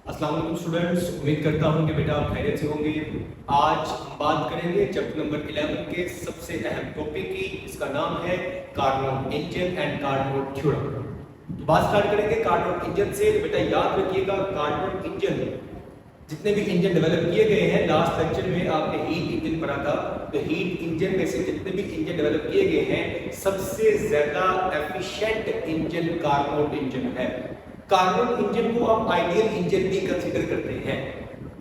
अस्सलाम वालेकुम स्टूडेंट्स, उम्मीद करता हूँ कि बेटा आप खैरियत से होंगे। आज हम बात करेंगे चैप्टर नंबर 11 के सबसे अहम टॉपिक की। इसका नाम है Carnot engine and Carnot theorem. तो बात स्टार्ट करेंगे कार्नोट इंजन से। तो बेटा याद रखिएगा, कार्नोट इंजन, जितने भी इंजन डेवलप किए गए हैं, लास्ट लेक्चर में आपने हीट इंजन पढ़ा था, तो हीट इंजन में से जितने भी इंजन डेवलप किए गए हैं, सबसे ज्यादा एफिशिएंट इंजन कार्नोट इंजन है। कार्नोट इंजन को आप आइडियल इंजन भी कंसीडर करते हैं।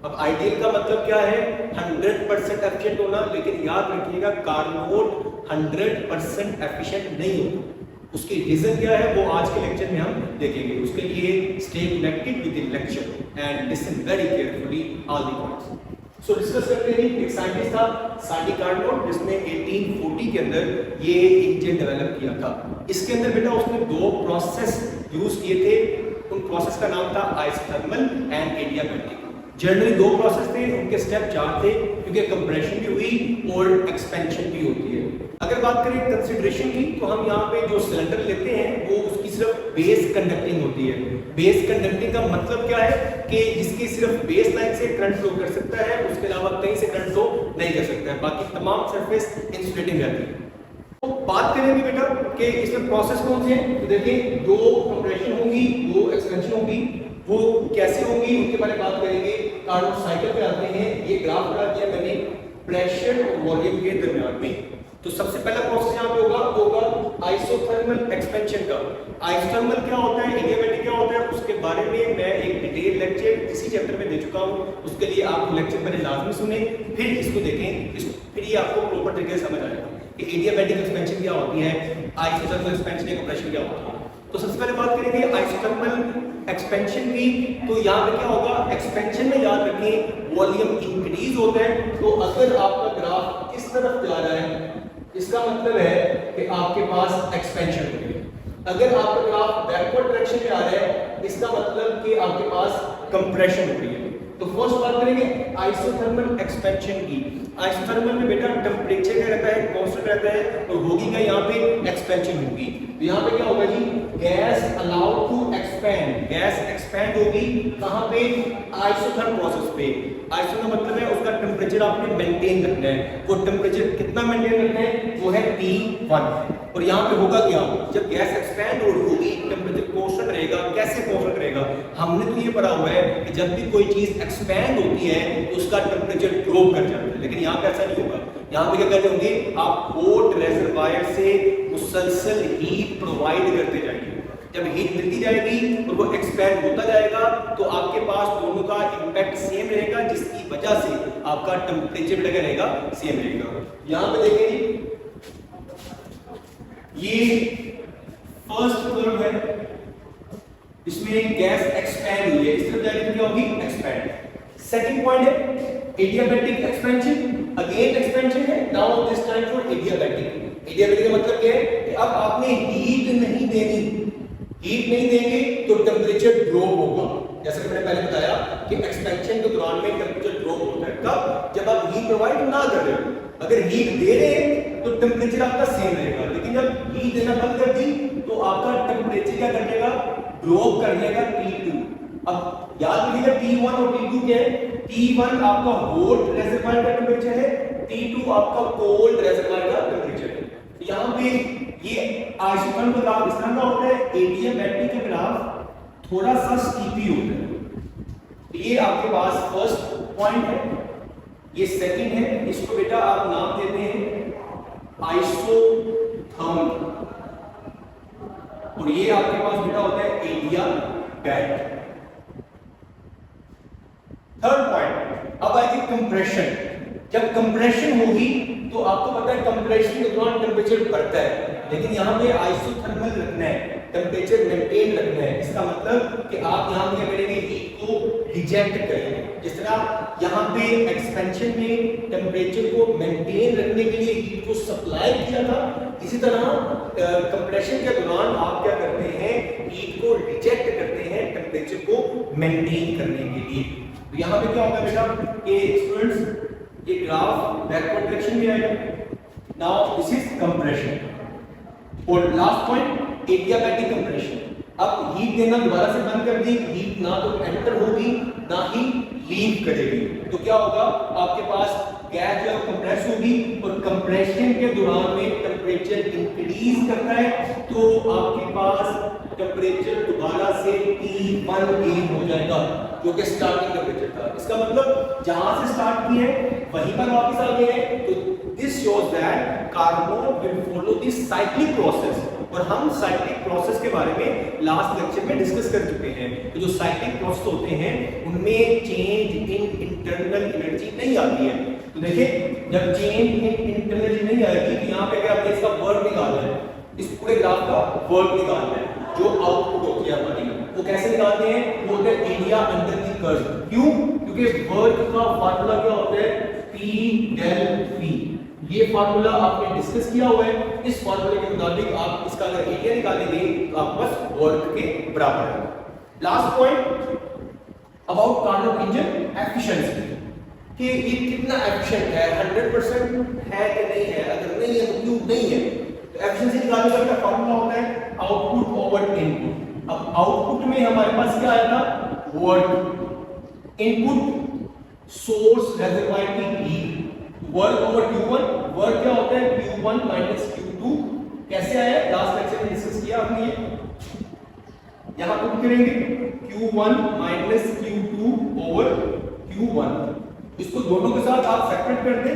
अब आइडियल का मतलब क्या है? 100% एफिशिएंट होना, लेकिन याद रखिएगा कार्नोट 100% एफिशिएंट नहीं होता। उसकी रीजन क्या है वो आज के लेक्चर में हम देखेंगे। उसके लिए stay connected with the lecture and listen very carefully all the points. So discuss करते हैं। एक साइंटिस्ट था साडी कार्नोट, जिसने 1840 के अंदर ये इंजन डेवलप किया था। इसके अंदर बेटा उसने दो प्रोसेस यूज किए थे। उन प्रोसेस का नाम था आइसोथर्मल एंड एडियाबैटिक। जनरली दो प्रोसेस थे, उनके स्टेप 4 थे, क्योंकि कंप्रेशन भी हुई और एक्सपेंशन भी होती है। अगर बात करें कंसिडरेशन की, तो हम यहाँ पे जो सिलेंडर लेते हैं वो उसकी सिर्फ बेस कंडक्टिंग होती है। बेस कंडक्टिंग का मतलब क्या है कि जिसकी सिर्फ बेस लाइन से करंट फ्लो कर सकता है, उसके अलावा कहीं से करंट फ्लो नहीं कर सकता है। बाकी तमाम सरफेस इंसुलेटिंग रहती है। तो बात करेंगे बेटा कि इसमें प्रोसेस कौन से हैं। तो देखिए, दो कंप्रेशन होगी, दो एक्सपेंशन होगी। वो कैसे होंगी उनके बारे में बात करेंगे। कार्नोट साइकिल पे आते हैं। ये ग्राफ बना दिया मैंने प्रेशर और वॉल्यूम के दरमियान में। तो सबसे पहला प्रोसेस यहाँ पे होगा आइसोथर्मल एक्सपेंशन का। आइसोथर्मल क्या होता है, एडियाबैटिक क्या होता है, उसके बारे में मैं एक डिटेल लेक्चर इसी चैप्टर में दे चुका हूँ। उसके लिए आप लेक्चर पहले लाजमी सुने, फिर इसको देखें, फिर ये आपको प्रॉपर तरीके से समझ आएगा कि एडियाबैटिक एक्सपेंशन क्या होती है, आइसोथर्मल एक्सपेंशन या कंप्रेशन क्या होता है। तो सबसे पहले बात करेंगे आइसोथर्मल एक्सपेंशन की। तो यहाँ पे क्या होगा, एक्सपेंशन में याद रखें वॉल्यूम इंक्रीज होता है। तो अगर आपका ग्राफ इस तरफ जा रहा है, इसका मतलब है कि आपके पास एक्सपेंशन हो रही है। अगर आपका ग्राफ बैकवर्ड डायरेक्शन में आ रहा है, इसका मतलब कि आपके पास कंप्रेशन हो रही है। तो फर्स्ट बात करेंगे आइसोथर्मल एक्सपेंशन की। आइसोथर्मल में बेटा टेंपरेचर क्या रहता है, कांस्टेंट रहता है, और होगी का यहाँ पे एक्सपेंशन होगी। तो यहाँ पे क्या होगा जी, gas allowed to expand. Gas expand होगी कहाँ पे, आइसोथर्मल प्रोसेस पे। आइसो का मतलब है उसका टेंपरेचर आपने मेंटेन रखना है। वो टेंपरेचर कितना मेंटेन रखना है, वो है T1। और यहाँ पे होगा क्या, जब गैस एक्सपेंड होगी टेंपरेचर कांस्टेंट रहेगा। कैसे कांस्टेंट रहेगा, हमने तो ये पढ़ा हुआ है कि जब भी कोई चीज एक्सपेंड होती है तो उसका टेंपरेचर ड्रॉप कर जाता है, लेकिन यहाँ पे ऐसा नहीं होगा। यहाँ पे क्या करने होंगे, आप हॉट रेजर्वायर से मुसलसल हीट प्रोवाइड करते जाएंगे। जब हीट मिलती जाएगी और वो एक्सपेंड होता जाएगा, तो आपके पास दोनों का इंपैक्ट सेम रहेगा, जिसकी वजह से आपका टेंपरेचर लगा रहेगा सेम रहेगा। यहाँ पे देखें, ये फर्स्ट कर्व है, इसमें गैस एक्सपैंड हुई है, इस तरफ जाएगी तो क्या होगी, एक्सपैंड। सेकंड पॉइंट है एडियाबैटिक एक्सपेंशन। अगेन एक्सपेंशन है, now this time for adiabatic. Adiabatic का मतलब क्या है कि अब आपने हीट नहीं देनी, हीट नहीं देंगे तो टेंपरेचर ड्रॉप होगा। जैसे कि मैंने पहले बताया कि एक्सपेंशन के दौरान में टेंपरेचर ड्रॉप होता है कब, जब आप हीट प्रोवाइड ना कर रहे हो। अगर हीट दे रहे हैं तो टेंपरेचर आपका सेम रहेगा, लेकिन जब हीट देना बंद कर दी तो आपका टेंपरेचर क्या कर देगा, ड्रॉप कर देगा T2। अब याद रखिएगा T1 और T2 क्या है। T1 आपका हॉट रेजर्वायर का टेंपरेचर है, T2 आपका कोल्ड रेजर्वायर का टेंपरेचर है। तो यहाँ पे ये आइसोथर्मल का ग्राफ इस तरह का होता है, एडियाबैटिक का ग्राफ थोड़ा सा स्टीपी होता है। तो ये आपके पास फर्स्ट पॉइंट है, ये सेकंड है। इसको बेटा आप नाम देते हैं आइसोथर्मल, और ये आपके पास बेटा होता है एडियाबैटिक। थर्ड पॉइंट, अब आएगी कंप्रेशन। जब कंप्रेशन होगी तो आपको पता है कंप्रेशन के दौरान टेंपरेचर बढ़ता है, लेकिन यहाँ पे आइसोथर्मल रखना है, टेंपरेचर मेंटेन रखना है। इसका मतलब कि आप यहाँ पे करेंगे, हीट को रिजेक्ट करेंगे। जिस तरह यहाँ पे एक्सपेंशन में टेंपरेचर को मेंटेन रखने के लिए हीट को सप्लाई किया था, इसी तरह कंप्रेशन के दौरान आप क्या करते हैं, हीट को रिजेक्ट करते हैं टेंपरेचर को मेंटेन करने के लिए। तो यहाँ पे क्या होगा बेटा कि स्टूडेंट्स, ये ग्राफ बैकवर्ड डायरेक्शन में आएगा। Now this is compression. और लास्ट पॉइंट एडियाबैटिक कंप्रेशन। अब हीट देना दोबारा से बंद कर दी, हीट ना तो एंटर होगी ना ही लीक करेगी। तो क्या होगा, आपके पास गैस जो कंप्रेस होगी और कंप्रेशन के दौरान में टेम्परेचर इंक्रीज करता है, तो आपके पास टेम्परेचर दोबारा से T1 गेन हो जाएगा जो कि स्टार्टिंग टेम्परेचर था। इसका मतलब जहां से स्टार्ट किए हैं वहीं पर वापस आ गए हैं। तो this shows that carbon will follow this cyclic process, और हम साइक्लिक प्रोसेस के बारे में लास्ट लेक्चर में डिस्कस कर चुके हैं। तो जो साइक्लिक प्रोसेस होते हैं उनमें चेंज इन इंटरनल एनर्जी नहीं आती है। तो देखिए, जब चेंज इन इंटरनल एनर्जी नहीं आएगी तो यहाँ पे अगर आपने इसका वर्क निकालना है, इस पूरे ग्राफ का वर्क निकालना है, जो आउटपुट होती है हमारी, वो कैसे निकालते हैं, वो होता है एरिया अंडर द कर्व। क्यों? क्योंकि वर्क का फार्मूला क्या होता है, P del V। ये फार्मूला आपने डिस्कस किया हुआ है। इस फार्मूले के मुताबिक आप इसका अगर एरिया निकालेंगे तो आप बस वर्क के बराबर है। Last point about Carnot engine efficiency, कि ये कितना एफिशिएंट है, 100% है कि नहीं है, अगर नहीं है तो क्यों नहीं है। तो एफिशिएंसी निकालने का फार्मूला होता है आउटपुट ओवर इनपुट। अब आउटपुट में हमारे पास क्या आया था, वर्क, इनपुट सोर्स रेजर्वायर की heat, work over Q1। Work क्या होता है, Q1 माइनस Q2। कैसे आया, लास्ट लेक्चर में डिस्कस किया हमने। ये यहां पुट करेंगे Q1 minus Q2 over Q1। इसको दोनों के साथ आप सेपरेट कर दें,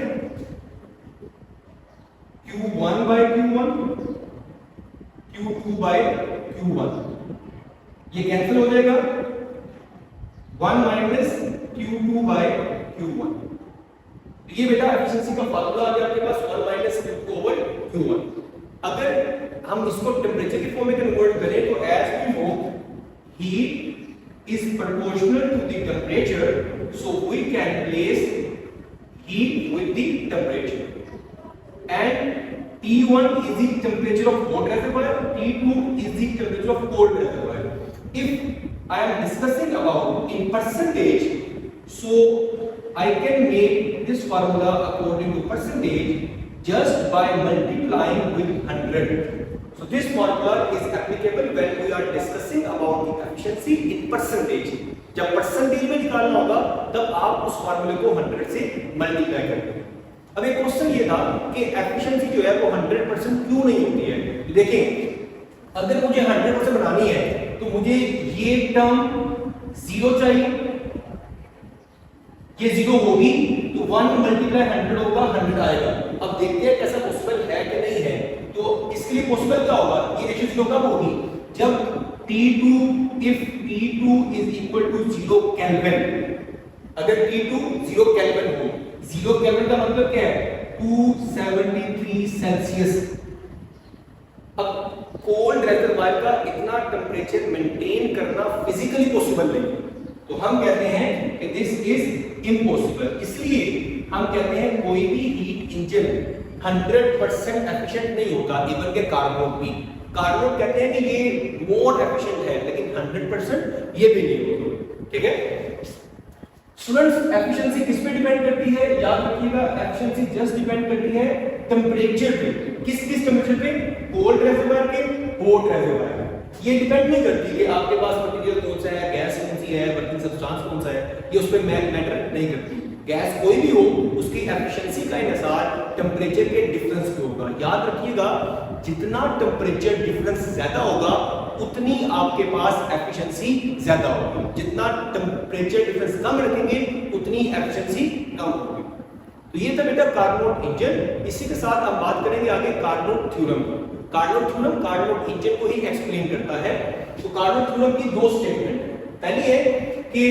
Q1 bye Q1, Q2 bye Q1, ये कैंसिल हो जाएगा, 1 माइनस Q2 बाय Q1। ये बेटा एफिशिएंसी का फार्मूला आ गया आपके पास, 1 माइनस Q2 ओवर Q1। अगर हम इसको टेम्परेचर की फॉर्म में कन्वर्ट करें तो as we know heat is proportional to the temperature, so we can place heat with the temperature, and T1 is the temperature of hot reservoir, T2 is the temperature of cold reservoir. If I am discussing about in percentage, so I can make this formula according to percentage just by multiplying with 100. So this formula is applicable when we are discussing about the efficiency in percentage. जब percentage में निकालना होगा तब आप उस फार्मूले को 100 से मल्टीप्लाई करेंगे। अब एक क्वेश्चन ये था कि एफिशिएंसी जो है वो 100% क्यों नहीं होती है। देखिए, अगर मुझे 100% बनानी है तो मुझे ये टर्म 0 चाहिए, ये 0 होगी तो 1 मल्टीप्लाई 100 होगा, 100 आएगा। अब देखते हैं कैसा पॉसिबल है कि नहीं है। तो इसके लिए पॉसिबल क्या होगा, ये रेशियो 0 कब होगी, जब T2 if T2 is equal to 0 kelvin. अगर T2 0 केल्विन हो, 0 केल्विन का मतलब क्या है, 273 सेल्सियस। अब कोल्ड रेजर्वायर का इतना टेम्परेचर मेंटेन करना फिजिकली पॉसिबल नहीं है, तो हम कहते हैं कि दिस इज इम्पॉसिबल। इसलिए हम कहते हैं कोई भी हीट इंजन 100% एफिशिएंट नहीं होगा। इवन के कार्नोट भी, कार्नोट कहते हैं कि ये मोर एफिशिएंट है, लेकिन 100% ये भी नहीं होगा। ठीक है स्टूडेंट्स, एफिशिएंसी किस पे डिपेंड करती है, याद रखिएगा, एफिशिएंसी जस्ट डिपेंड करती है टेम्परेचर पे। किस टेम्परेचर पे, कोल्ड रेजर्वायर के, हॉट रेजर्वायर पे। ये डिपेंड नहीं करती कि आपके पास मटेरियल कौन सा है, गैस कौन सी है, वर्किंग सब्सटेंस कौन सा है, ये उस पे मैटर नहीं करती। गैस कोई भी हो, उसकी एफिशिएंसी का इन्हिसार टेम्परेचर के डिफरेंस पे होगा। याद रखिएगा, जितना टेम्परेचर डिफरेंस ज्यादा होगा उतनी आपके पास एफिशिएंसी ज्यादा होगी, जितना टेम्परेचर डिफरेंस कम रखेंगे उतनी एफिशिएंसी कम होगी। तो ये था बेटा कार्नोट इंजन। इसी के साथ हम बात करेंगे आगे कार्नोट थ्योरम का। कार्नोट थ्योरम कार्नोट इंजन को ही एक्सप्लेन करता है। तो कार्नोट थ्योरम की दो स्टेटमेंट है। पहली है कि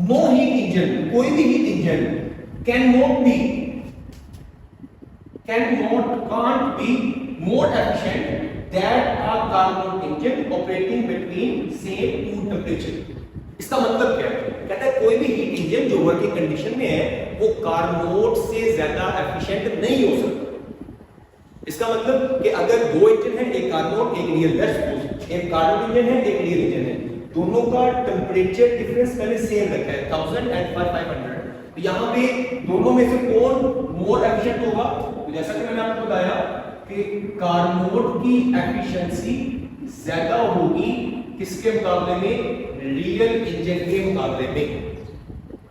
नो हीट इंजन, कोई भी heat engine can not be can't be more efficient than a Carnot engine operating between same two temperature। इसका मतलब क्या है, कहता है कोई भी हीट इंजन जो वर्किंग कंडीशन में है वो कार्नोट से ज्यादा एफिशिएंट नहीं हो सकता। इसका मतलब कि अगर दो इंजन है, एक कार्नोट एक रियल, एक कार्नोट इंजन है एक रियल इंजन है, दोनों का टेम्परेचर डिफरेंस पहले सेम रखा है 1000 and 500। तो यहाँ पे दोनों में से कौन मोर एफिशिएंट होगा, तो जैसा कि मैंने आपको बताया कि कार्नोट की एफिशिएंसी ज्यादा होगी किसके मुकाबले में? रियल इंजन के मुकाबले में।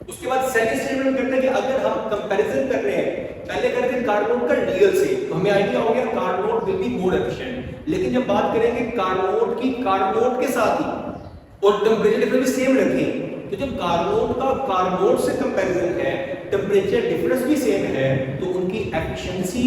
उसके बाद सेकंड स्टेटमेंट करते हैं कि अगर हम कंपैरिजन कर रहे हैं, पहले करते हैं कार्नोट का रियल से, तो हमें आइडिया हो गया Carnot will be more efficient. लेकिन जब बात करेंगे कार्नोट की कार्नोट के साथ ही और टेंपरेचर डिफरेंस भी सेम रखें, तो जब कार्नोट का कार्नोट से कंपैरिजन है, टेंपरेचर डिफरेंस भी सेम है, तो उनकी एफिशिएंसी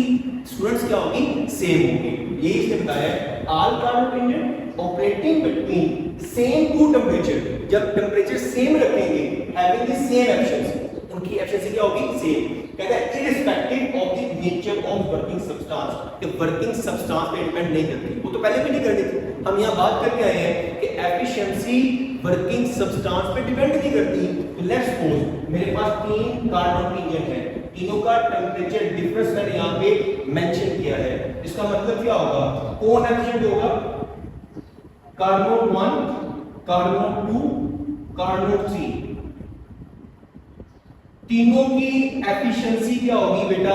स्टूडेंट्स क्या होगी? सेम होगी। यही इसने बताया है all Carnot engine operating between same two temperature, जब टेंपरेचर सेम रखेंगे हैविंग द सेम एफिशिएंसी, उनकी एफिशिएंसी क्या होगी? सेम। कहता है irrespective of the nature of working substance, कि वर्किंग सब्सटेंस पे डिपेंड नहीं करती, वो तो पहले भी नहीं करती थी। हम यहां बात करके आए हैं कि एफिशिएंसी वर्किंग सब्सटेंस पे डिपेंड नहीं करती। तो लेट्स सपोज मेरे पास 3 कार्नोट इंजन है, तीनों का टेंपरेचर डिफरेंस मैंने यहां पे मेंशन किया है। इसका मतलब क्या होगा? कौन एफिशिएंट होगा? कार्नोट 1, कार्नोट 2, कार्नोट 3, तीनों की एफिशिएंसी क्या होगी बेटा?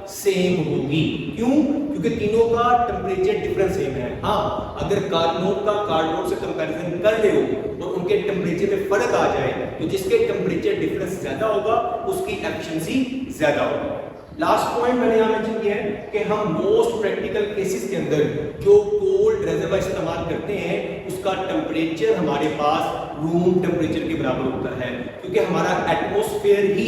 सेम होगी। क्यों? क्योंकि तीनों का टेंपरेचर डिफरेंस सेम है। हाँ, अगर कार्नोट का कार्नोट से कंपैरिजन कर रहे हो और उनके टेंपरेचर में फर्क आ जाए, तो जिसके टेंपरेचर डिफरेंस ज्यादा होगा उसकी एफिशिएंसी ज्यादा होगी। लास्ट पॉइंट मैंने यहां मेंशन किया है कि हम मोस्ट प्रैक्टिकल केसेस के अंदर जो कोल्ड रेजर्वायर इस्तेमाल करते हैं, उसका टेंपरेचर हमारे पास रूम टेंपरेचर के बराबर होता है, क्योंकि हमारा एटमॉस्फेयर ही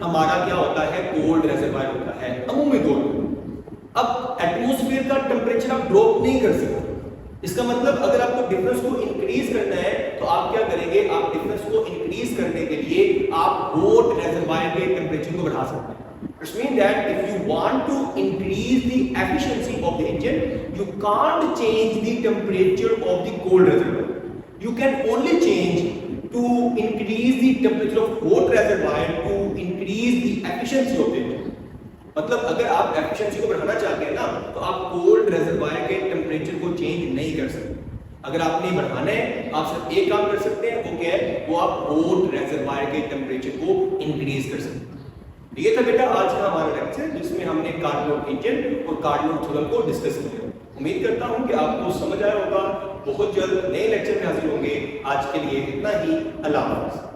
हमारा क्या होता है? कोल्ड रेजर्वायर होता है अमूमी तौर पर। अब एटमॉस्फेयर का टेंपरेचर आप ड्रॉप नहीं कर सकते। इसका मतलब अगर आपको डिफरेंस को इंक्रीज करना है, तो आप क्या करेंगे? आप डिफरेंस को इंक्रीज करने के लिए आप हॉट रेजर्वायर के टेंपरेचर को बढ़ा सकते हैं। It means that if you want to increase the efficiency of the engine, you can't change the temperature of the cold reservoir. You can only change to increase the temperature of hot reservoir to increase the efficiency of the engine. मतलब अगर आप efficiency को बढ़ाना चाहते हैं ना, तो आप कोल्ड रेजर्वायर के टेम्परेचर को चेंज नहीं कर सकते। अगर आपने बढ़ाना है, आप सिर्फ एक काम कर सकते हैं, वो क्या है? वो आप हॉट रेजर्वायर के टेम्परेचर को इंक्रीज कर सकते हैं। ये था बेटा आज का हमारा लेक्चर, जिसमें हमने कार्नोट इंजन और कार्नोट थ्योरम को डिस्कस किया। उम्मीद करता हूं कि आपको समझ आया होगा। बहुत जल्द नए लेक्चर में हाजिर होंगे। आज के लिए इतना ही। अल्लाह हाफ़िज़।